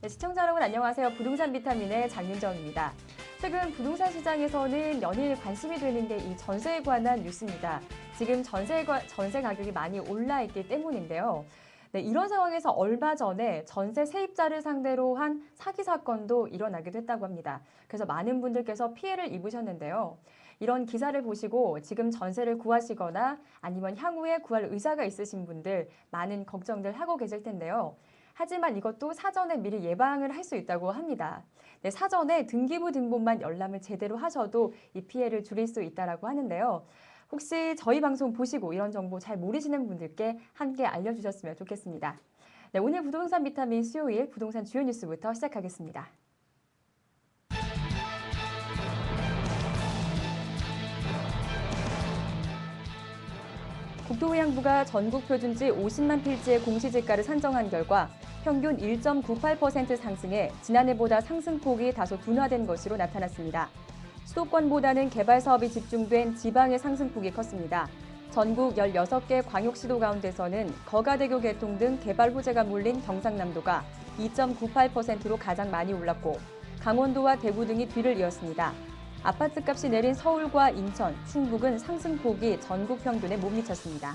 네, 시청자 여러분 안녕하세요. 부동산 비타민의 장윤정입니다. 최근 부동산 시장에서는 연일 관심이 되는 게 이 전세에 관한 뉴스입니다. 지금 전세 가격이 많이 올라 있기 때문인데요. 네, 이런 상황에서 얼마 전에 전세 세입자를 상대로 한 사기 사건도 일어나기도 했다고 합니다. 그래서 많은 분들께서 피해를 입으셨는데요. 이런 기사를 보시고 지금 전세를 구하시거나 아니면 향후에 구할 의사가 있으신 분들 많은 걱정들 하고 계실 텐데요. 하지만 이것도 사전에 미리 예방을 할 수 있다고 합니다. 네, 사전에 등기부 등본만 열람을 제대로 하셔도 이 피해를 줄일 수 있다고 하는데요. 혹시 저희 방송 보시고 이런 정보 잘 모르시는 분들께 함께 알려주셨으면 좋겠습니다. 네, 오늘 부동산 비타민 수요일 부동산 주요 뉴스부터 시작하겠습니다. 국토해양부가 전국 표준지 50만 필지의 공시지가를 산정한 결과 평균 1.98% 상승해 지난해보다 상승폭이 다소 둔화된 것으로 나타났습니다. 수도권보다는 개발 사업이 집중된 지방의 상승폭이 컸습니다. 전국 16개 광역시도 가운데서는 거가대교 개통 등 개발 호재가 몰린 경상남도가 2.98%로 가장 많이 올랐고 강원도와 대구 등이 뒤를 이었습니다. 아파트값이 내린 서울과 인천, 충북은 상승폭이 전국 평균에 못 미쳤습니다.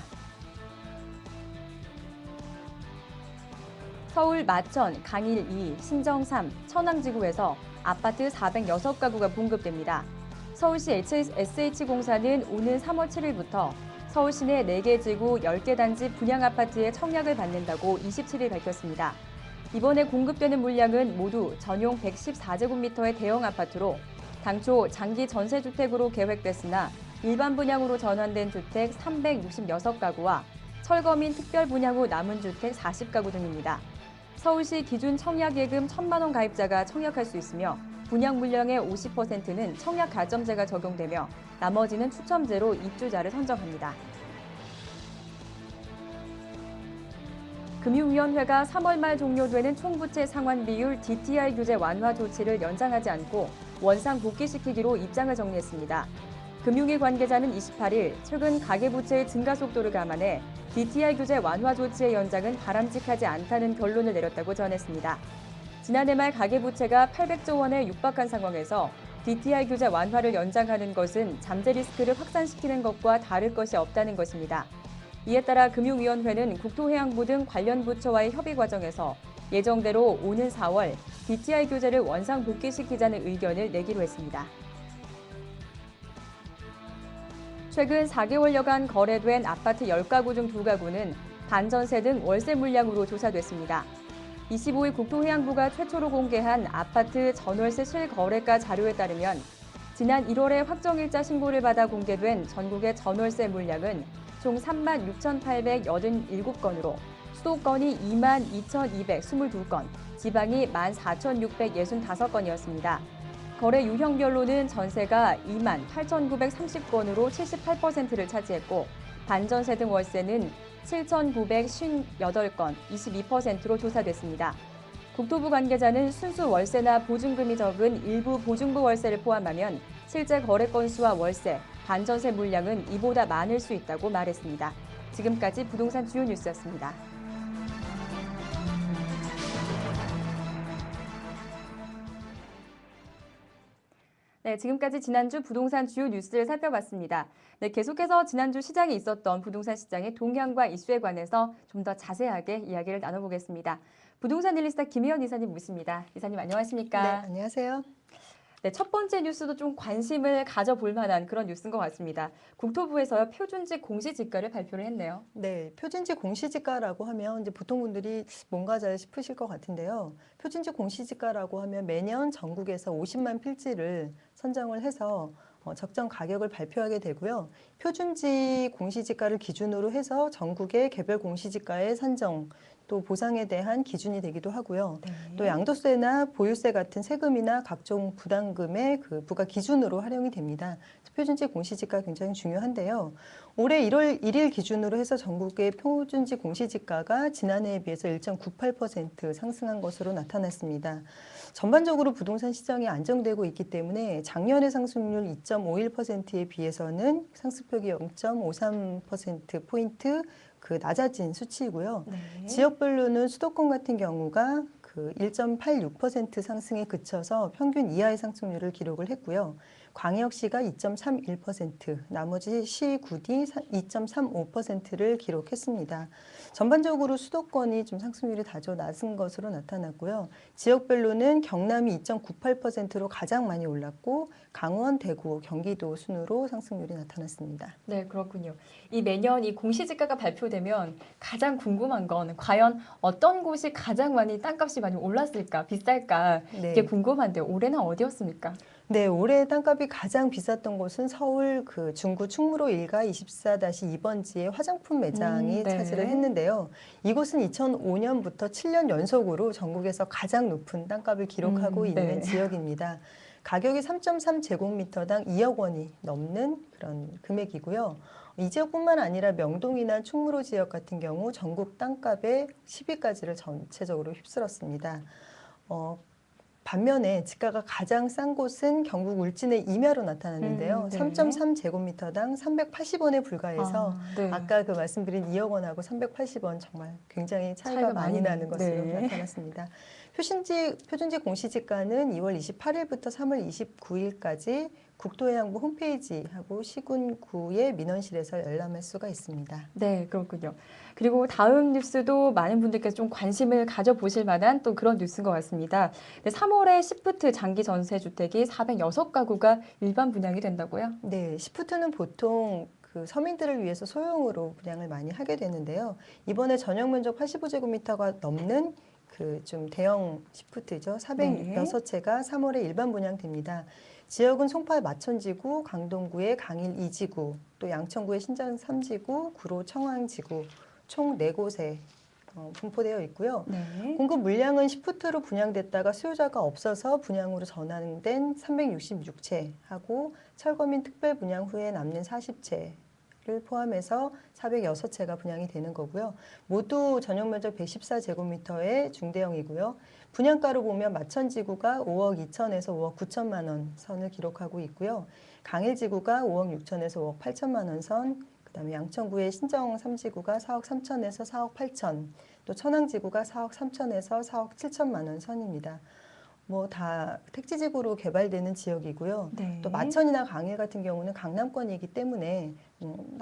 서울 마천, 강일 2, 신정 3, 천왕지구에서 아파트 406가구가 공급됩니다. 서울시 SH공사는 오는 3월 7일부터 서울 시내 4개 지구 10개 단지 분양 아파트의 청약을 받는다고 27일 밝혔습니다. 이번에 공급되는 물량은 모두 전용 114제곱미터의 대형 아파트로 당초 장기 전세주택으로 계획됐으나 일반 분양으로 전환된 주택 366가구와 철거민 특별 분양 후 남은 주택 40가구 등입니다. 서울시 기준 청약예금 1,000만 원 가입자가 청약할 수 있으며 분양 물량의 50%는 청약 가점제가 적용되며 나머지는 추첨제로 입주자를 선정합니다. 금융위원회가 3월 말 종료되는 총부채 상환 비율 DTI 규제 완화 조치를 연장하지 않고 원상 복귀시키기로 입장을 정리했습니다. 금융위 관계자는 28일 최근 가계부채의 증가 속도를 감안해 DTI 규제 완화 조치의 연장은 바람직하지 않다는 결론을 내렸다고 전했습니다. 지난해 말 가계부채가 800조 원에 육박한 상황에서 DTI 규제 완화를 연장하는 것은 잠재 리스크를 확산시키는 것과 다를 것이 없다는 것입니다. 이에 따라 금융위원회는 국토해양부 등 관련 부처와의 협의 과정에서 예정대로 오는 4월 DTI 규제를 원상 복귀시키자는 의견을 내기로 했습니다. 최근 4개월여간 거래된 아파트 10가구 중 2가구는 반전세 등 월세 물량으로 조사됐습니다. 25일 국토해양부가 최초로 공개한 아파트 전월세 실거래가 자료에 따르면 지난 1월에 확정일자 신고를 받아 공개된 전국의 전월세 물량은 총 36,887건으로 수도권이 22,222건, 지방이 14,665건이었습니다. 거래 유형별로는 전세가 28,930건으로 78%를 차지했고 반전세 등 월세는 7,958건, 22%로 조사됐습니다. 국토부 관계자는 순수 월세나 보증금이 적은 일부 보증부 월세를 포함하면 실제 거래 건수와 월세, 반전세 물량은 이보다 많을 수 있다고 말했습니다. 지금까지 부동산 주요 뉴스였습니다. 네, 지금까지 지난주 부동산 주요 뉴스를 살펴봤습니다. 네, 계속해서 지난주 시장에 있었던 부동산 시장의 동향과 이슈에 관해서 좀 더 자세하게 이야기를 나눠보겠습니다. 부동산 일리스타 김희연 이사님 모십니다. 이사님 안녕하십니까? 네, 안녕하세요. 네, 첫 번째 뉴스도 좀 관심을 가져볼 만한 그런 뉴스인 것 같습니다. 국토부에서 표준지 공시지가를 발표를 했네요. 네, 표준지 공시지가라고 하면 이제 보통 분들이 뭔가 잘 싶으실 것 같은데요. 표준지 공시지가라고 하면 매년 전국에서 50만 필지를 선정을 해서 적정 가격을 발표하게 되고요. 표준지 공시지가를 기준으로 해서 전국의 개별 공시지가의 산정, 또 보상에 대한 기준이 되기도 하고요. 네. 또 양도세나 보유세 같은 세금이나 각종 부담금의 그 부과 기준으로 활용이 됩니다. 표준지 공시지가 굉장히 중요한데요. 올해 1월 1일 기준으로 해서 전국의 표준지 공시지가가 지난해에 비해서 1.98% 상승한 것으로 나타났습니다. 전반적으로 부동산 시장이 안정되고 있기 때문에 작년의 상승률 2.51%에 비해서는 상승폭이 0.53%포인트 낮아진 수치이고요. 네. 지역별로는 수도권 같은 경우가 그 1.86% 상승에 그쳐서 평균 이하의 상승률을 기록을 했고요. 광역시가 2.31%, 나머지 시, 구디 2.35%를 기록했습니다. 전반적으로 수도권이 좀 상승률이 다소 낮은 것으로 나타났고요. 지역별로는 경남이 2.98%로 가장 많이 올랐고 강원, 대구, 경기도 순으로 상승률이 나타났습니다. 네, 그렇군요. 이 매년 이 공시지가가 발표되면 가장 궁금한 건 과연 어떤 곳이 가장 많이 땅값이 많이 올랐을까, 비쌀까 이게 네. 궁금한데 올해는 어디였습니까? 네, 올해 땅값이 가장 비쌌던 곳은 서울 그 중구 충무로 일가 24-2번지의 화장품 매장이 네. 차지를 했는데요. 이곳은 2005년부터 7년 연속으로 전국에서 가장 높은 땅값을 기록하고 있는 네. 지역입니다. 가격이 3.3제곱미터당 2억 원이 넘는 그런 금액이고요. 이 지역뿐만 아니라 명동이나 충무로 지역 같은 경우 전국 땅값의 10위까지를 전체적으로 휩쓸었습니다. 반면에 지가가 가장 싼 곳은 경북 울진의 임야로 나타났는데요. 네. 3.3제곱미터당 380원에 불과해서 네. 아까 그 말씀드린 2억 원하고 380원 정말 굉장히 차이가 많이 나는 것으로 네. 나타났습니다. 표준지 공시지가는 2월 28일부터 3월 29일까지 국토해양부 홈페이지하고 시군구의 민원실에서 열람할 수가 있습니다. 네, 그렇군요. 그리고 다음 뉴스도 많은 분들께서 좀 관심을 가져보실 만한 또 그런 뉴스인 것 같습니다. 3월에 시프트 장기 전세 주택이 406가구가 일반 분양이 된다고요? 네, 시프트는 보통 그 서민들을 위해서 소형으로 분양을 많이 하게 되는데요. 이번에 전용 면적 85제곱미터가 넘는 그 좀 대형 시프트죠. 406채가 3월에 일반 분양됩니다. 지역은 송파 마천지구, 강동구의 강일 2지구, 또 양천구의 신장 3지구, 구로 청왕지구 총 4곳에 분포되어 있고요. 네. 공급 물량은 시프트로 분양됐다가 수요자가 없어서 분양으로 전환된 366채하고 철거 및 특별 분양 후에 남는 40채를 포함해서 406채가 분양이 되는 거고요. 모두 전용 면적 114제곱미터의 중대형이고요. 분양가로 보면 마천지구가 5억 2천에서 5억 9천만 원 선을 기록하고 있고요. 강일지구가 5억 6천에서 5억 8천만 원 선, 그다음에 양천구의 신정 3지구가 4억 3천에서 4억 8천, 또 천왕지구가 4억 3천에서 4억 7천만 원 선입니다. 뭐 다 택지지구로 개발되는 지역이고요. 네. 또 마천이나 강일 같은 경우는 강남권이기 때문에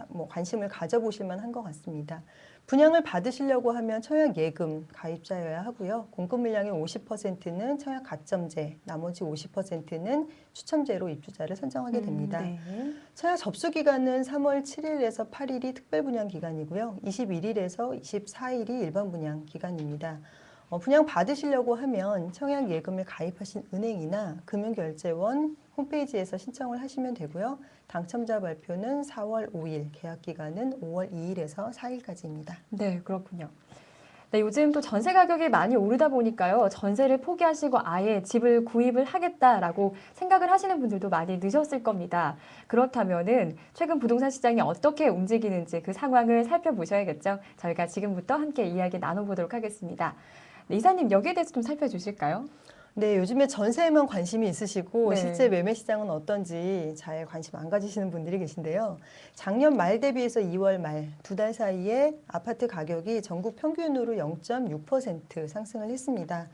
뭐 관심을 가져보실 만한 것 같습니다. 분양을 받으시려고 하면 청약 예금 가입자여야 하고요. 공급 물량의 50%는 청약 가점제, 나머지 50%는 추첨제로 입주자를 선정하게 됩니다. 네. 청약 접수 기간은 3월 7일에서 8일이 특별 분양 기간이고요. 21일에서 24일이 일반 분양 기간입니다. 분양 받으시려고 하면 청약 예금을 가입하신 은행이나 금융결제원 홈페이지에서 신청을 하시면 되고요. 당첨자 발표는 4월 5일, 계약 기간은 5월 2일에서 4일까지입니다. 네, 그렇군요. 네, 요즘 또 전세 가격이 많이 오르다 보니까요. 전세를 포기하시고 아예 집을 구입을 하겠다라고 생각을 하시는 분들도 많이 늦었을 겁니다. 그렇다면은 최근 부동산 시장이 어떻게 움직이는지 그 상황을 살펴보셔야겠죠. 저희가 지금부터 함께 이야기 나눠보도록 하겠습니다. 네, 이사님 여기에 대해서 좀 살펴주실까요? 네, 요즘에 전세에만 관심이 있으시고 네. 실제 매매 시장은 어떤지 잘 관심 안 가지시는 분들이 계신데요. 작년 말 대비해서 2월 말 2달 사이에 아파트 가격이 전국 평균으로 0.6% 상승을 했습니다.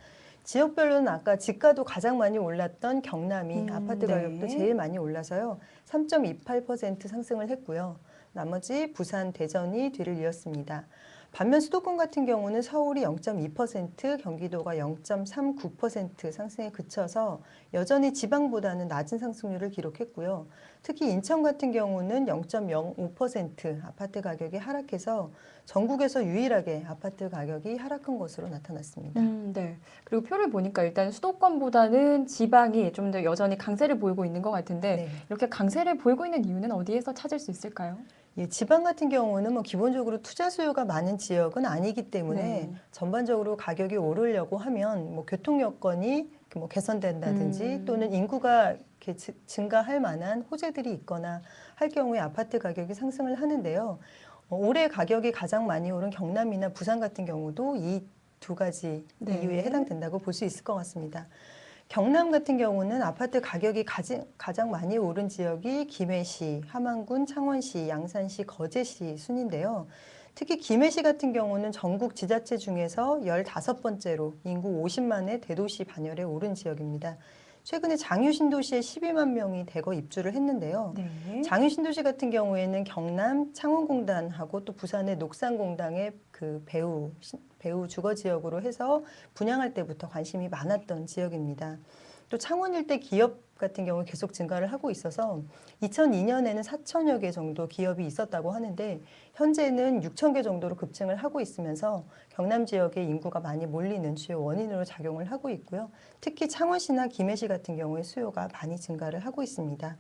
지역별로는 아까 지가도 가장 많이 올랐던 경남이 아파트 가격도 제일 많이 올라서요. 3.28% 상승을 했고요. 나머지 부산, 대전이 뒤를 이었습니다. 반면 수도권 같은 경우는 서울이 0.2%, 경기도가 0.39% 상승에 그쳐서 여전히 지방보다는 낮은 상승률을 기록했고요. 특히 인천 같은 경우는 0.05% 아파트 가격이 하락해서 전국에서 유일하게 아파트 가격이 하락한 것으로 나타났습니다. 네. 그리고 표를 보니까 일단 수도권보다는 지방이 좀 더 여전히 강세를 보이고 있는 것 같은데 네. 이렇게 강세를 보이고 있는 이유는 어디에서 찾을 수 있을까요? 예, 지방 같은 경우는 뭐 기본적으로 투자 수요가 많은 지역은 아니기 때문에 네. 전반적으로 가격이 오르려고 하면 뭐 교통 여건이 뭐 개선된다든지 또는 인구가 이렇게 증가할 만한 호재들이 있거나 할 경우에 아파트 가격이 상승을 하는데요. 올해 가격이 가장 많이 오른 경남이나 부산 같은 경우도 이 두 가지 네. 이유에 해당된다고 볼 수 있을 것 같습니다. 경남 같은 경우는 아파트 가격이 가장 많이 오른 지역이 김해시, 함안군, 창원시, 양산시, 거제시 순인데요. 특히 김해시 같은 경우는 전국 지자체 중에서 15번째로 인구 50만의 대도시 반열에 오른 지역입니다. 최근에 장유 신도시에 12만 명이 대거 입주를 했는데요. 네. 장유 신도시 같은 경우에는 경남 창원공단하고 또 부산의 녹산공단의 그 배후 주거 지역으로 해서 분양할 때부터 관심이 많았던 지역입니다. 또 창원 일대 기업 같은 경우 계속 증가를 하고 있어서 2002년에는 4천여 개 정도 기업이 있었다고 하는데 현재는 6천 개 정도로 급증을 하고 있으면서 경남 지역에 인구가 많이 몰리는 주요 원인으로 작용을 하고 있고요. 특히 창원시나 김해시 같은 경우에 수요가 많이 증가를 하고 있습니다.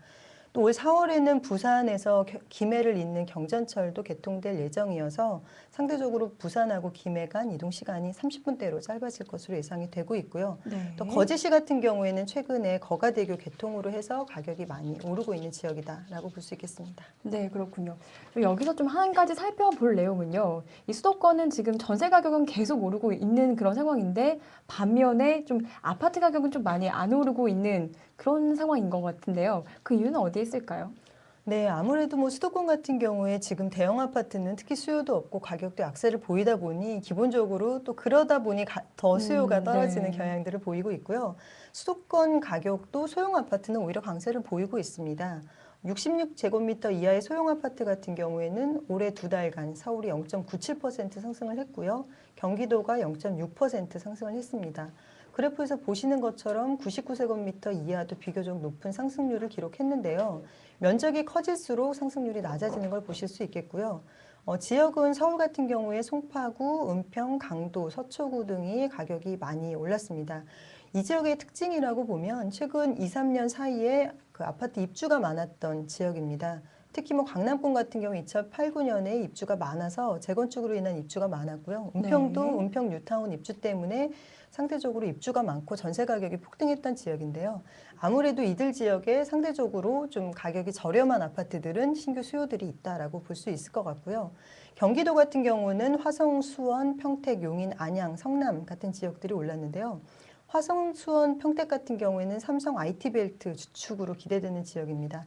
또 올 4월에는 부산에서 김해를 잇는 경전철도 개통될 예정이어서 상대적으로 부산하고 김해 간 이동 시간이 30분대로 짧아질 것으로 예상이 되고 있고요. 네. 또 거제시 같은 경우에는 최근에 거가대교 개통으로 해서 가격이 많이 오르고 있는 지역이다라고 볼 수 있겠습니다. 네, 그렇군요. 여기서 좀 한 가지 살펴볼 내용은요. 이 수도권은 지금 전세 가격은 계속 오르고 있는 그런 상황인데 반면에 좀 아파트 가격은 좀 많이 안 오르고 있는 그런 상황인 것 같은데요. 그 이유는 어디에 있을까요? 네, 아무래도 뭐 수도권 같은 경우에 지금 대형 아파트는 특히 수요도 없고 가격도 약세를 보이다 보니 기본적으로 또 그러다 보니 더 수요가 떨어지는 네. 경향들을 보이고 있고요. 수도권 가격도 소형 아파트는 오히려 강세를 보이고 있습니다. 66제곱미터 이하의 소형 아파트 같은 경우에는 올해 2달간 서울이 0.97% 상승을 했고요. 경기도가 0.6% 상승을 했습니다. 그래프에서 보시는 것처럼 99제곱미터 이하도 비교적 높은 상승률을 기록했는데요. 면적이 커질수록 상승률이 낮아지는 걸 보실 수 있겠고요. 지역은 서울 같은 경우에 송파구, 은평, 강도, 서초구 등이 가격이 많이 올랐습니다. 이 지역의 특징이라고 보면 최근 2, 3년 사이에 그 아파트 입주가 많았던 지역입니다. 특히 뭐 강남권 같은 경우 2008, 9년에 입주가 많아서 재건축으로 인한 입주가 많았고요. 은평도 네. 은평 뉴타운 입주 때문에 상대적으로 입주가 많고 전세 가격이 폭등했던 지역인데요. 아무래도 이들 지역에 상대적으로 좀 가격이 저렴한 아파트들은 신규 수요들이 있다라고 볼 수 있을 것 같고요. 경기도 같은 경우는 화성, 수원, 평택, 용인, 안양, 성남 같은 지역들이 올랐는데요. 화성, 수원, 평택 같은 경우에는 삼성 IT벨트 주축으로 기대되는 지역입니다.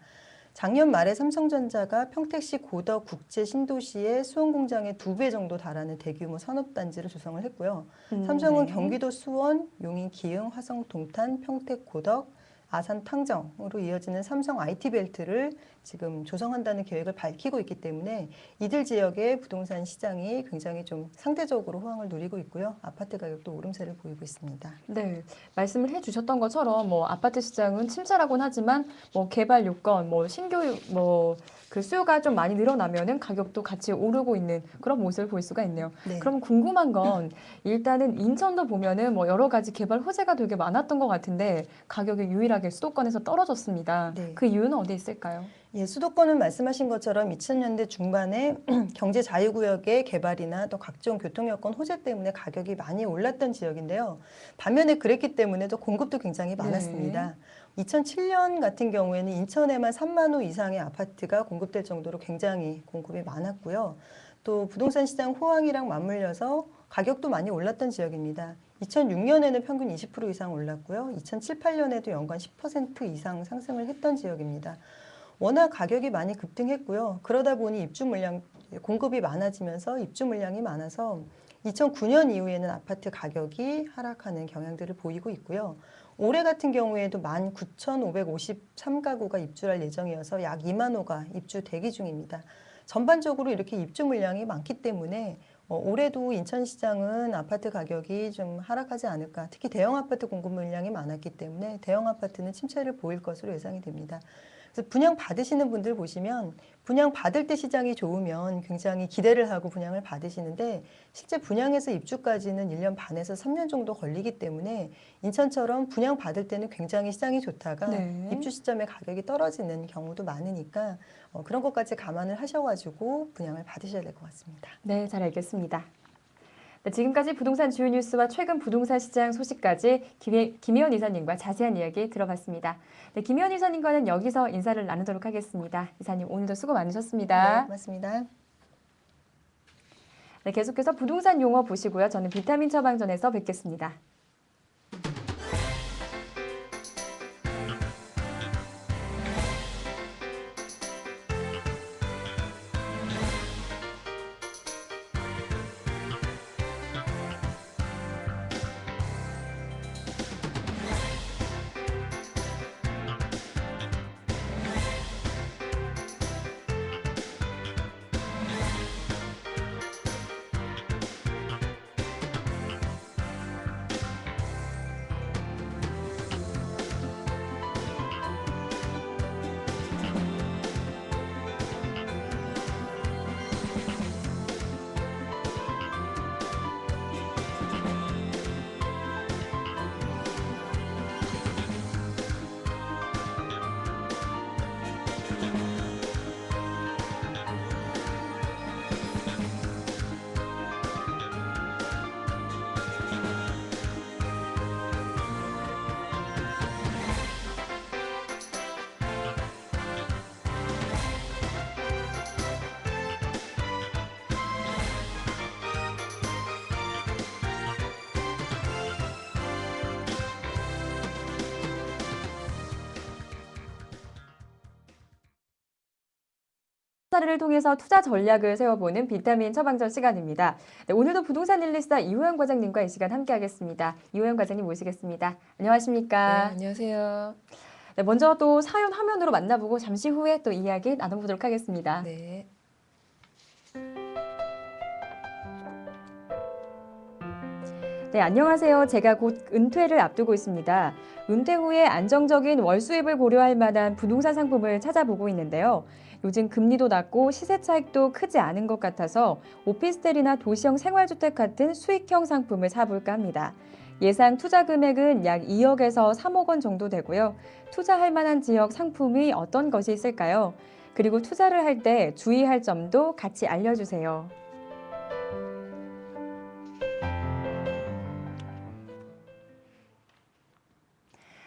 작년 말에 삼성전자가 평택시 고덕 국제 신도시의 수원 공장의 2배 정도 달하는 대규모 산업단지를 조성을 했고요. 삼성은 네. 경기도 수원, 용인, 기흥, 화성, 동탄, 평택, 고덕, 아산, 탕정으로 이어지는 삼성 IT벨트를 지금 조성한다는 계획을 밝히고 있기 때문에 이들 지역의 부동산 시장이 굉장히 좀 상대적으로 호황을 누리고 있고요. 아파트 가격도 오름세를 보이고 있습니다. 네, 말씀을 해주셨던 것처럼 뭐 아파트 시장은 침체라고는 하지만 뭐 개발 요건, 뭐 신규 뭐 그 수요가 좀 많이 늘어나면은 가격도 같이 오르고 있는 그런 모습을 볼 수가 있네요. 네. 그럼 궁금한 건 일단은 인천도 보면은 뭐 여러 가지 개발 호재가 되게 많았던 것 같은데 가격이 유일하게 수도권에서 떨어졌습니다. 네. 그 이유는 어디에 있을까요? 예, 수도권은 말씀하신 것처럼 2000년대 중반에 경제 자유구역의 개발이나 또 각종 교통여건 호재 때문에 가격이 많이 올랐던 지역인데요. 반면에 그랬기 때문에 또 공급도 굉장히 많았습니다. 2007년 같은 경우에는 인천에만 3만 호 이상의 아파트가 공급될 정도로 굉장히 공급이 많았고요. 또 부동산 시장 호황이랑 맞물려서 가격도 많이 올랐던 지역입니다. 2006년에는 평균 20% 이상 올랐고요. 2007, 8년에도 연간 10% 이상 상승을 했던 지역입니다. 워낙 가격이 많이 급등했고요. 그러다 보니 입주 물량, 공급이 많아지면서 입주 물량이 많아서 2009년 이후에는 아파트 가격이 하락하는 경향들을 보이고 있고요. 올해 같은 경우에도 19,553가구가 입주할 예정이어서 약 2만 호가 입주 대기 중입니다. 전반적으로 이렇게 입주 물량이 많기 때문에 올해도 인천시장은 아파트 가격이 좀 하락하지 않을까. 특히 대형 아파트 공급 물량이 많았기 때문에 대형 아파트는 침체를 보일 것으로 예상이 됩니다. 그래서 분양 받으시는 분들 보시면 분양 받을 때 시장이 좋으면 굉장히 기대를 하고 분양을 받으시는데 실제 분양에서 입주까지는 1년 반에서 3년 정도 걸리기 때문에 인천처럼 분양 받을 때는 굉장히 시장이 좋다가 네. 입주 시점에 가격이 떨어지는 경우도 많으니까 그런 것까지 감안을 하셔가지고 분양을 받으셔야 될 것 같습니다. 네, 잘 알겠습니다. 네, 지금까지 부동산 주요 뉴스와 최근 부동산 시장 소식까지 김혜원 이사님과 자세한 이야기 들어봤습니다. 네, 김혜원 이사님과는 여기서 인사를 나누도록 하겠습니다. 이사님 오늘도 수고 많으셨습니다. 네, 고맙습니다. 네, 계속해서 부동산 용어 보시고요. 저는 비타민 처방전에서 뵙겠습니다. 사례를 통해서 투자 전략을 세워보는 비타민 처방전 시간입니다. 네, 오늘도 부동산 일리스타 이호영 과장님과 이 시간 함께하겠습니다. 이호영 과장님 모시겠습니다. 네, 안녕하십니까? 안녕하세요. 네, 먼저 또 사연 화면으로 만나보고 잠시 후에 또 이야기 나눠보도록 하겠습니다. 네. 네, 안녕하세요. 제가 곧 은퇴를 앞두고 있습니다. 은퇴 후에 안정적인 월 수입을 고려할 만한 부동산 상품을 찾아보고 있는데요. 요즘 금리도 낮고 시세 차익도 크지 않은 것 같아서 오피스텔이나 도시형 생활주택 같은 수익형 상품을 사볼까 합니다. 예상 투자 금액은 약 2억에서 3억 원 정도 되고요. 투자할 만한 지역 상품이 어떤 것이 있을까요? 그리고 투자를 할 때 주의할 점도 같이 알려주세요.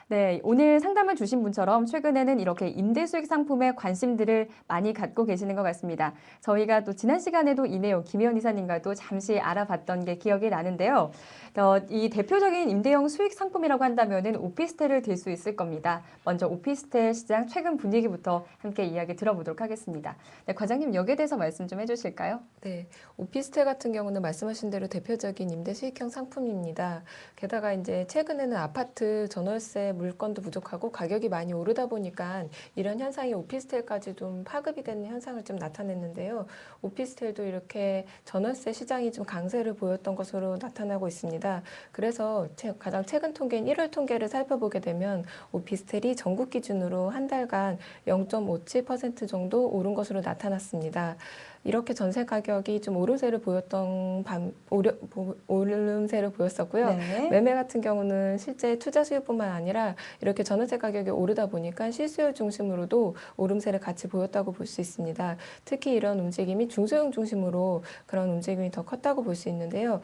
네, 오늘 상담을 주신 분처럼 최근에는 이렇게 임대수익 상품에 관심들을 많이 갖고 계시는 것 같습니다. 저희가 또 지난 시간에도 이 내용 김혜연 이사님과도 잠시 알아봤던 게 기억이 나는데요. 이 대표적인 임대형 수익 상품이라고 한다면은 오피스텔을 들 수 있을 겁니다. 먼저 오피스텔 시장 최근 분위기부터 함께 이야기 들어보도록 하겠습니다. 네, 과장님 여기에 대해서 말씀 좀 해주실까요? 네. 오피스텔 같은 경우는 말씀하신 대로 대표적인 임대 수익형 상품입니다. 게다가 이제 최근에는 아파트 전월세 물건도 부족하고 가격이 많이 오르다 보니까 이런 현상이 오피스텔까지 좀 파급이 되는 현상을 좀 나타냈는데요. 오피스텔도 이렇게 전월세 시장이 좀 강세를 보였던 것으로 나타나고 있습니다. 그래서 가장 최근 통계인 1월 통계를 살펴보게 되면 오피스텔이 전국 기준으로 한 달간 0.57% 정도 오른 것으로 나타났습니다. 이렇게 전세 가격이 좀 오름세를 보였었고요. 네. 매매 같은 경우는 실제 투자 수요뿐만 아니라 이렇게 전월세 가격이 오르다 보니까 실수요 중심으로도 오름세를 같이 보였다고 볼 수 있습니다. 특히 이런 움직임이 중소형 중심으로 그런 움직임이 더 컸다고 볼 수 있는데요.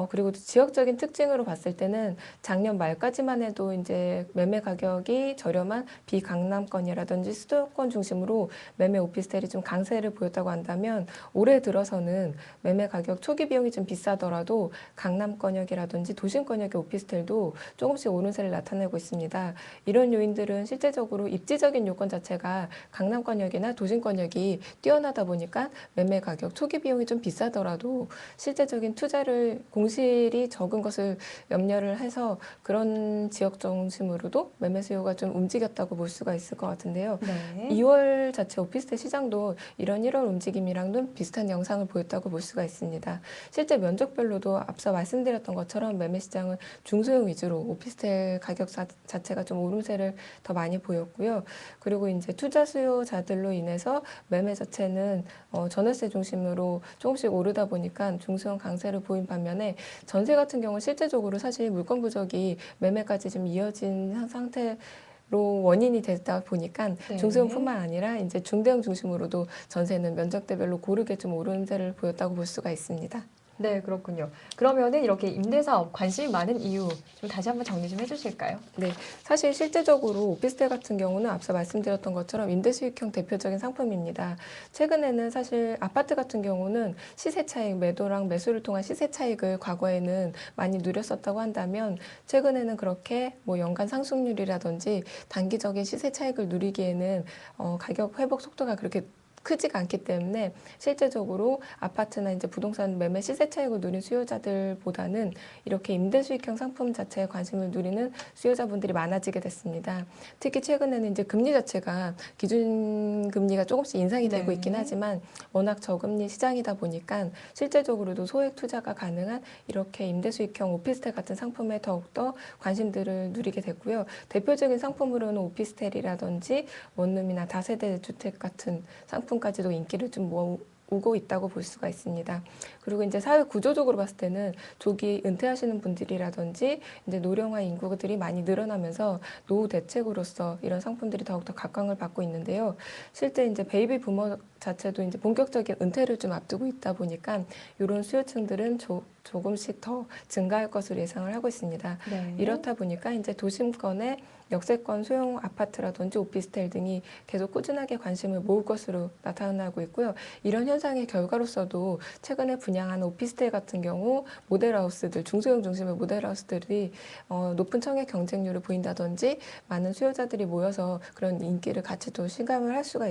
그리고 지역적인 특징으로 봤을 때는 작년 말까지만 해도 이제 매매 가격이 저렴한 비강남권이라든지 수도권 중심으로 매매 오피스텔이 좀 강세를 보였다고 한다면 올해 들어서는 매매 가격 초기 비용이 좀 비싸더라도 강남권역이라든지 도심권역의 오피스텔도 조금씩 오름세를 나타내고 있습니다. 이런 요인들은 실제적으로 입지적인 요건 자체가 강남권역이나 도심권역이 뛰어나다 보니까 매매 가격 초기 비용이 좀 비싸더라도 실제적인 투자를 공실이 적은 것을 염려를 해서 그런 지역 중심으로도 매매 수요가 좀 움직였다고 볼 수가 있을 것 같은데요. 네. 2월 자체 오피스텔 시장도 이런 1월 움직임이랑도 비슷한 영상을 보였다고 볼 수가 있습니다. 실제 면적별로도 앞서 말씀드렸던 것처럼 매매 시장은 중소형 위주로 오피스텔 가격 자체가 좀 오름세를 더 많이 보였고요. 그리고 이제 투자 수요자들로 인해서 매매 자체는 전월세 중심으로 조금씩 오르다 보니까 중소형 강세를 보인 반면에 전세 같은 경우는 실제적으로 사실 물건 부족이 매매까지 좀 이어진 상태 로 원인이 되다 보니까 네. 중소형뿐만 아니라 이제 중대형 중심으로도 전세는 면적대별로 고르게 좀 오름세를 보였다고 볼 수가 있습니다. 네, 그렇군요. 그러면은 이렇게 임대사업 관심이 많은 이유 좀 다시 한번 정리 좀 해주실까요? 네, 사실 실제적으로 오피스텔 같은 경우는 앞서 말씀드렸던 것처럼 임대수익형 대표적인 상품입니다. 최근에는 사실 아파트 같은 경우는 시세 차익, 매도랑 매수를 통한 시세 차익을 과거에는 많이 누렸었다고 한다면 최근에는 그렇게 뭐 연간 상승률이라든지 단기적인 시세 차익을 누리기에는 가격 회복 속도가 그렇게 크지가 않기 때문에 실제적으로 아파트나 이제 부동산 매매 시세 차익을 누린 수요자들보다는 이렇게 임대 수익형 상품 자체에 관심을 누리는 수요자분들이 많아지게 됐습니다. 특히 최근에는 이제 금리 자체가 기준 금리가 조금씩 인상이 되고 있긴 하지만 워낙 저금리 시장이다 보니까 실제적으로도 소액 투자가 가능한 이렇게 임대 수익형 오피스텔 같은 상품에 더욱더 관심들을 누리게 됐고요. 대표적인 상품으로는 오피스텔이라든지 원룸이나 다세대 주택 같은 상품까지도 인기를 좀 오고 있다고 볼 수가 있습니다. 그리고 이제 사회 구조적으로 봤을 때는 조기 은퇴하시는 분들이라든지 이제 노령화 인구들이 많이 늘어나면서 노후 대책으로서 이런 상품들이 더욱더 각광을 받고 있는데요. 실제 이제 베이비 부머 자체도 이제 본격적인 은퇴를 좀 앞두고 있다 보니까 이런 수요층들은 조금씩 더 증가할 것으로 예상을 하고 있습니다. 네. 이렇다 보니까 이제 도심권의 역세권 소형 아파트라든지 오피스텔 등이 계속 꾸준하게 관심을 모을 것으로 나타나고 있고요. 이런 현상의 결과로서도 최근에 분양한 오피스텔 같은 경우 모델하우스들, 중소형 중심의 모델하우스들이 높은 청약 경쟁률을 보인다든지 많은 수요자들이 모여서 그런 인기를 같이 또 실감을 할 수가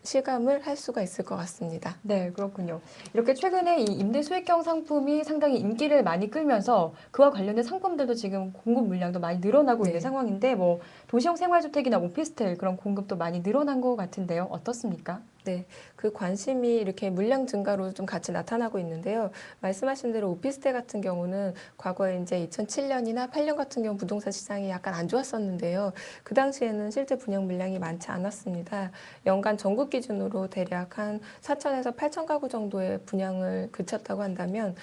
실감을 할 수가 있을 것 같습니다. 네, 그렇군요. 이렇게 최근에 이 임대 수익형 상품이 상당히 인기를 많이 끌면서 그와 관련된 상품들도 지금 공급 물량도 많이 늘어나고 있는 네. 상황인데 뭐 도시형 생활주택이나 오피스텔 그런 공급도 많이 늘어난 것 같은데요. 어떻습니까? 네, 그 관심이 이렇게 물량 증가로 좀 같이 나타나고 있는데요. 말씀하신 대로 오피스텔 같은 경우는 과거에 이제 2007년이나 8년 같은 경우 부동산 시장이 약간 안 좋았었는데요. 그 당시에는 실제 분양 물량이 많지 않았습니다. 연간 전국 기준으로 대략 한 4천에서 8천 가구 정도의 분양을 그쳤다고 한다면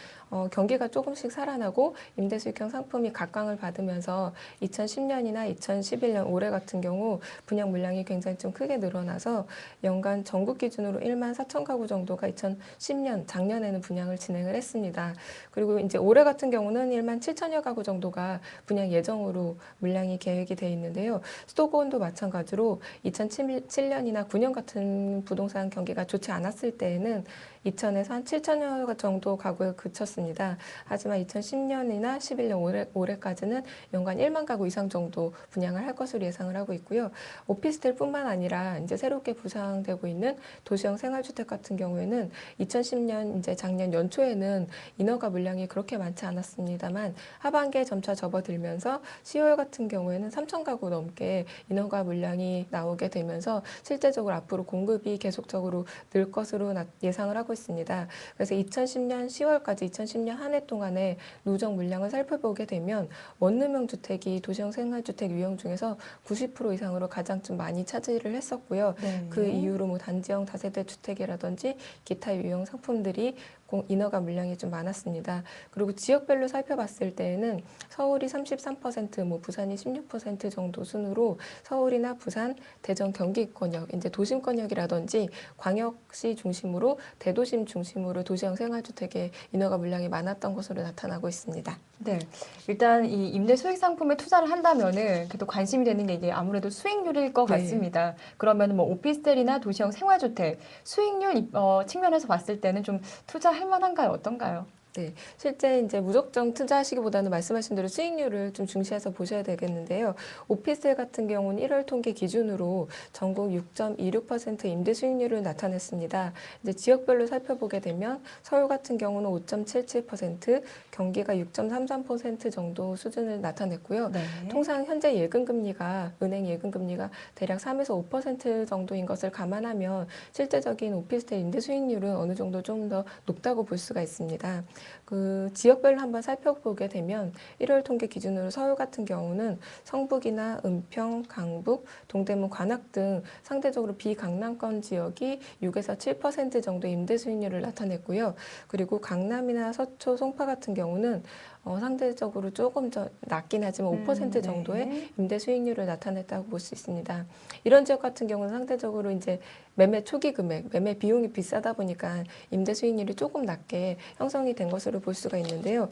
경기가 조금씩 살아나고 임대수익형 상품이 각광을 받으면서 2010년이나 2011년 올해 같은 경우 분양 물량이 굉장히 좀 크게 늘어나서 연간 전국 기준으로 1만 4천 가구 정도가 2010년 작년에는 분양을 진행을 했습니다. 그리고 이제 올해 같은 경우는 1만 7천여 가구 정도가 분양 예정으로 물량이 계획이 돼 있는데요. 수도권도 마찬가지로 2007년이나 9년 같은 부동산 경기가 좋지 않았을 때에는 2천에서 한 7천여 정도 가구에 그쳤습니다. 하지만 2010년이나 11년 올해까지는 연간 1만 가구 이상 정도 분양을 할 것으로 예상을 하고 있고요. 오피스텔뿐만 아니라 이제 새롭게 부상되고 있는 도시형 생활주택 같은 경우에는 2010년 이제 작년 연초에는 인허가 물량이 그렇게 많지 않았습니다만 하반기에 점차 접어들면서 10월 같은 경우에는 3천 가구 넘게 인허가 물량이 나오게 되면서 실제적으로 앞으로 공급이 계속적으로 늘 것으로 예상을 하고 있습니다. 그래서 2010년 10월까지 2010년 한 해 동안의 누적 물량을 살펴보게 되면 원룸형 주택이 도시형 생활주택 유형 중에서 90% 이상으로 가장 좀 많이 차지를 했었고요. 네. 그 이후로 뭐 단지형 다세대 주택이라든지 기타 유형 상품들이 인허가 물량이 좀 많았습니다. 그리고 지역별로 살펴봤을 때에는 서울이 33%, 뭐 부산이 16% 정도 순으로 서울이나 부산, 대전, 경기권역, 이제 도심권역이라든지 광역시 중심으로 대도심 중심으로 도시형 생활주택의 인허가 물량이 많았던 것으로 나타나고 있습니다. 네. 일단 이 임대 수익 상품에 투자를 한다면은 그래도 관심이 되는 게 이게 아무래도 수익률일 것 네. 같습니다. 그러면 뭐 오피스텔이나 도시형 생활주택 수익률 측면에서 봤을 때는 좀 투자할 만한가요? 어떤가요? 네, 실제 이제 무작정 투자하시기보다는 말씀하신 대로 수익률을 좀 중시해서 보셔야 되겠는데요. 오피스텔 같은 경우는 1월 통계 기준으로 전국 6.26% 임대 수익률을 나타냈습니다. 이제 지역별로 살펴보게 되면 서울 같은 경우는 5.77%, 경기가 6.33% 정도 수준을 나타냈고요. 네. 통상 현재 예금금리가 은행 예금금리가 대략 3에서 5% 정도인 것을 감안하면 실제적인 오피스텔 임대 수익률은 어느 정도 좀 더 높다고 볼 수가 있습니다. 그 지역별로 한번 살펴보게 되면 1월 통계 기준으로 서울 같은 경우는 성북이나 은평, 강북, 동대문, 관악 등 상대적으로 비강남권 지역이 6에서 7% 정도 임대 수익률을 나타냈고요. 그리고 강남이나 서초, 송파 같은 경우는 상대적으로 조금 더 낮긴 하지만 5% 정도의 네. 임대 수익률을 나타냈다고 볼 수 있습니다. 이런 지역 같은 경우는 상대적으로 이제 매매 초기 금액, 매매 비용이 비싸다 보니까 임대 수익률이 조금 낮게 형성이 된 것으로 볼 수가 있는데요.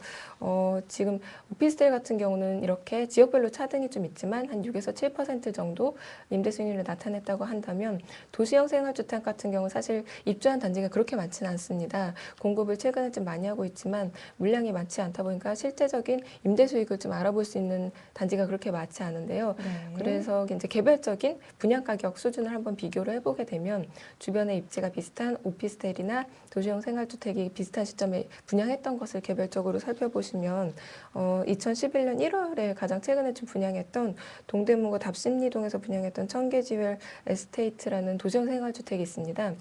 지금 오피스텔 같은 경우는 이렇게 지역별로 차등이 좀 있지만 한 6에서 7% 정도 임대 수익률을 나타냈다고 한다면 도시형 생활주택 같은 경우 사실 입주한 단지가 그렇게 많지는 않습니다. 공급을 최근에 좀 많이 하고 있지만 물량이 많지 않다 보니까 실제적인 임대 수익을 좀 알아볼 수 있는 단지가 그렇게 많지 않은데요. 네. 그래서 이제 개별적인 분양 가격 수준을 한번 비교를 해보게 되면 주변에 입지가 비슷한 오피스텔이나 도시형 생활주택이 비슷한 시점에 분양했던 것을 개별적으로 살펴보시면 2011년 1월에 가장 최근에 좀 분양했던 동대문구 답심리동에서 분양했던 청계지웰 에스테이트라는 도시형 생활주택이 있습니다.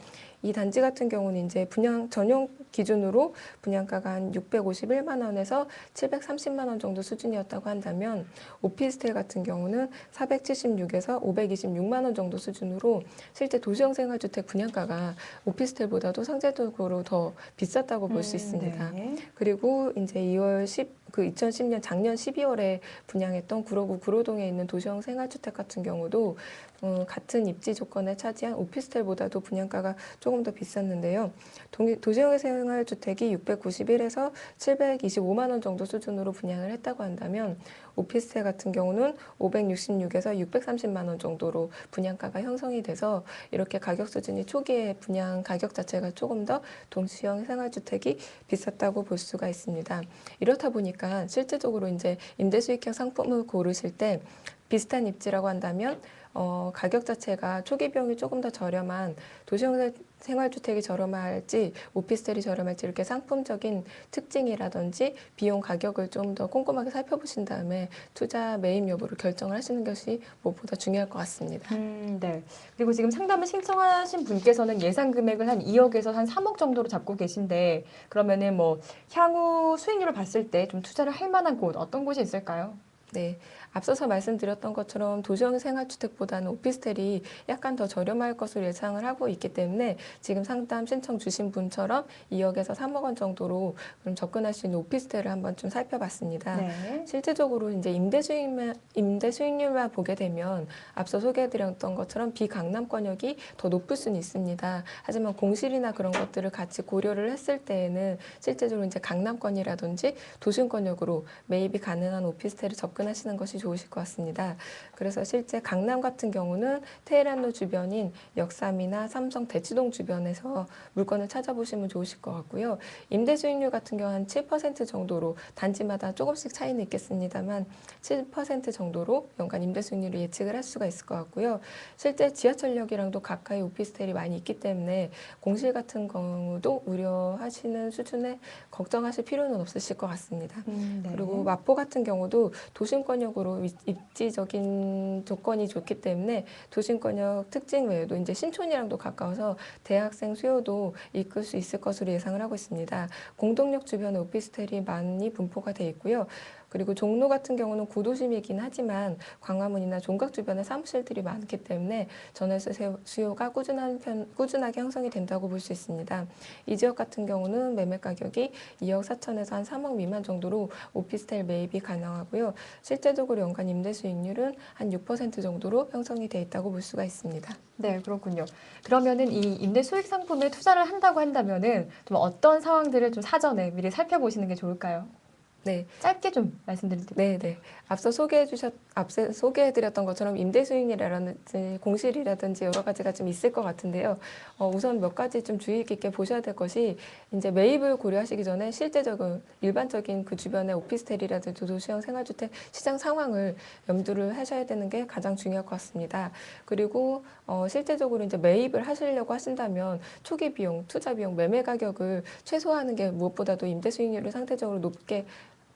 이 단지 같은 경우는 이제 분양 전용 기준으로 분양가가 한 651만 원에서 730만 원 정도 수준이었다고 한다면 오피스텔 같은 경우는 476에서 526만 원 정도 수준으로 실제 도시형 생활주택 분양가가 오피스텔보다도 상대적으로 더 비쌌다고 볼 수 있습니다. 네. 그리고 이제 2010년 작년 12월에 분양했던 구로구 구로동에 있는 도시형 생활주택 같은 경우도 같은 입지 조건에 차지한 오피스텔보다도 분양가가 조금 더 비쌌는데요. 도시형 생활주택이 691에서 725만 원 정도 수준으로 분양을 했다고 한다면 오피스텔 같은 경우는 566에서 630만 원 정도로 분양가가 형성이 돼서 이렇게 가격 수준이 초기에 분양 가격 자체가 조금 더 도시형 생활주택이 비쌌다고 볼 수가 있습니다. 이렇다 보니까 실제적으로 이제 임대수익형 상품을 고르실 때 비슷한 입지라고 한다면 가격 자체가 초기 비용이 조금 더 저렴한 도시형 생활주택이 저렴할지 오피스텔이 저렴할지 이렇게 상품적인 특징이라든지 비용 가격을 좀 더 꼼꼼하게 살펴보신 다음에 투자 매입 여부를 결정을 하시는 것이 무엇보다 중요할 것 같습니다. 네. 그리고 지금 상담을 신청하신 분께서는 예상 금액을 한 2억에서 한 3억 정도로 잡고 계신데 그러면은 뭐 향후 수익률을 봤을 때 좀 투자를 할 만한 곳 어떤 곳이 있을까요? 네, 앞서서 말씀드렸던 것처럼 도시형 생활주택보다는 오피스텔이 약간 더 저렴할 것으로 예상을 하고 있기 때문에 지금 상담 신청 주신 분처럼 2억에서 3억 원 정도로 그럼 접근할 수 있는 오피스텔을 한번 좀 살펴봤습니다. 네. 실질적으로 이제 임대 수익률만 보게 되면 앞서 소개해드렸던 것처럼 비강남권역이 더 높을 수는 있습니다. 하지만 공실이나 그런 것들을 같이 고려를 했을 때에는 실제적으로 이제 강남권이라든지 도심권역으로 매입이 가능한 오피스텔을 접근하시는 것이 좋으실 것 같습니다. 그래서 실제 강남 같은 경우는 테헤란로 주변인 역삼이나 삼성 대치동 주변에서 물건을 찾아보시면 좋으실 것 같고요. 임대 수익률 같은 경우 한 7% 정도로 단지마다 조금씩 차이는 있겠습니다만 7% 정도로 연간 임대 수익률을 예측을 할 수가 있을 것 같고요. 실제 지하철역이랑도 가까이 오피스텔이 많이 있기 때문에 공실 같은 경우도 우려하시는 수준에 걱정하실 필요는 없으실 것 같습니다. 네. 그리고 마포 같은 경우도 도심권역으로 입지적인 조건이 좋기 때문에 도심권역 특징 외에도 이제 신촌이랑도 가까워서 대학생 수요도 이끌 수 있을 것으로 예상을 하고 있습니다. 공동역 주변에 오피스텔이 많이 분포가 돼 있고요. 그리고 종로 같은 경우는 구도심이긴 하지만 광화문이나 종각 주변에 사무실들이 많기 때문에 전월세 수요가 꾸준하게 형성이 된다고 볼 수 있습니다. 이 지역 같은 경우는 매매 가격이 2억 4천에서 한 3억 미만 정도로 오피스텔 매입이 가능하고요. 실제적으로 연간 임대 수익률은 한 6% 정도로 형성이 돼 있다고 볼 수가 있습니다. 네, 그렇군요. 그러면은 이 임대 수익 상품에 투자를 한다고 한다면은 좀 어떤 상황들을 좀 사전에 미리 살펴보시는 게 좋을까요? 네. 짧게 좀 말씀드릴게요. 네. 앞서 소개해드렸던 것처럼 임대 수익률이라든지 공실이라든지 여러 가지가 좀 있을 것 같은데요. 우선 몇 가지 좀 주의 깊게 보셔야 될 것이 이제 매입을 고려하시기 전에 실제적인 일반적인 그 주변의 오피스텔이라든지 도시형 생활주택 시장 상황을 염두를 하셔야 되는 게 가장 중요할 것 같습니다. 그리고 실제적으로 이제 매입을 하시려고 하신다면 초기 비용, 투자 비용, 매매 가격을 최소화하는 게 무엇보다도 임대 수익률을 상대적으로 높게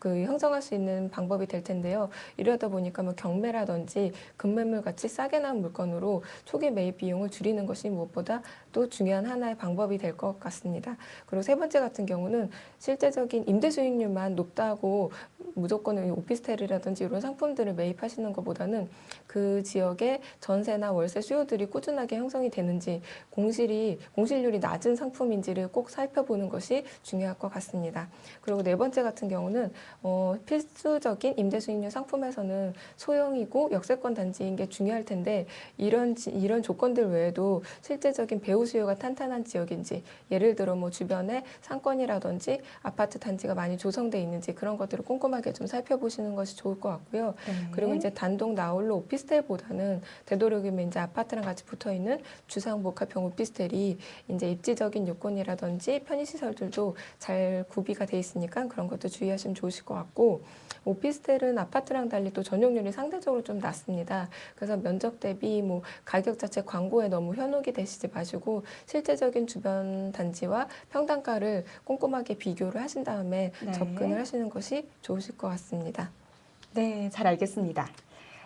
형성할 수 있는 방법이 될 텐데요. 이러다 보니까 뭐 경매라든지 급매물 같이 싸게 나온 물건으로 초기 매입 비용을 줄이는 것이 무엇보다 또 중요한 하나의 방법이 될 것 같습니다. 그리고 세 번째 같은 경우는 실제적인 임대 수익률만 높다고 무조건 오피스텔이라든지 이런 상품들을 매입하시는 것보다는 그 지역의 전세나 월세 수요들이 꾸준하게 형성이 되는지 공실률이 낮은 상품인지를 꼭 살펴보는 것이 중요할 것 같습니다. 그리고 네 번째 같은 경우는 필수적인 임대 수익률 상품에서는 소형이고 역세권 단지인 게 중요할 텐데 이런 조건들 외에도 실제적인 배후 수요가 탄탄한 지역인지 예를 들어 뭐 주변에 상권이라든지 아파트 단지가 많이 조성돼 있는지 그런 것들을 꼼꼼하게 좀 살펴보시는 것이 좋을 것 같고요. 네. 그리고 이제 단독 나홀로 오피스텔보다는 되도록이면 이제 아파트랑 같이 붙어 있는 주상 복합형 오피스텔이 이제 입지적인 요건이라든지 편의시설들도 잘 구비가 돼 있으니까 그런 것도 주의하시면 좋으실 것 같고 오피스텔은 아파트랑 달리 또 전용률이 상대적으로 좀 낮습니다. 그래서 면적 대비 뭐 가격 자체 광고에 너무 현혹이 되시지 마시고 실제적인 주변 단지와 평당가를 꼼꼼하게 비교를 하신 다음에 네. 접근을 하시는 것이 좋으실 것 같습니다. 네, 잘 알겠습니다.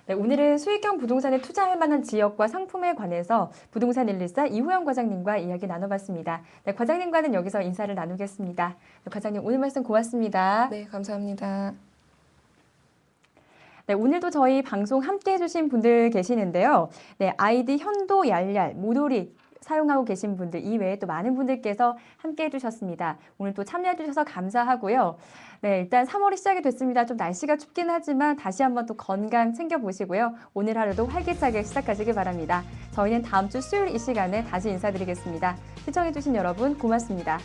네, 오늘은 수익형 부동산에 투자할 만한 지역과 상품에 관해서 부동산 114 이후영 과장님과 이야기 나눠봤습니다. 네, 과장님과는 여기서 인사를 나누겠습니다. 네, 과장님 오늘 말씀 고맙습니다. 네, 감사합니다. 네, 오늘도 저희 방송 함께 해주신 분들 계시는데요. 네, 아이디 현도 얄얄 모돌이 사용하고 계신 분들 이외에 또 많은 분들께서 함께 해주셨습니다. 오늘 또 참여해주셔서 감사하고요. 네, 일단 3월이 시작이 됐습니다. 좀 날씨가 춥긴 하지만 다시 한번 또 건강 챙겨보시고요. 오늘 하루도 활기차게 시작하시길 바랍니다. 저희는 다음 주 수요일 이 시간에 다시 인사드리겠습니다. 시청해주신 여러분 고맙습니다.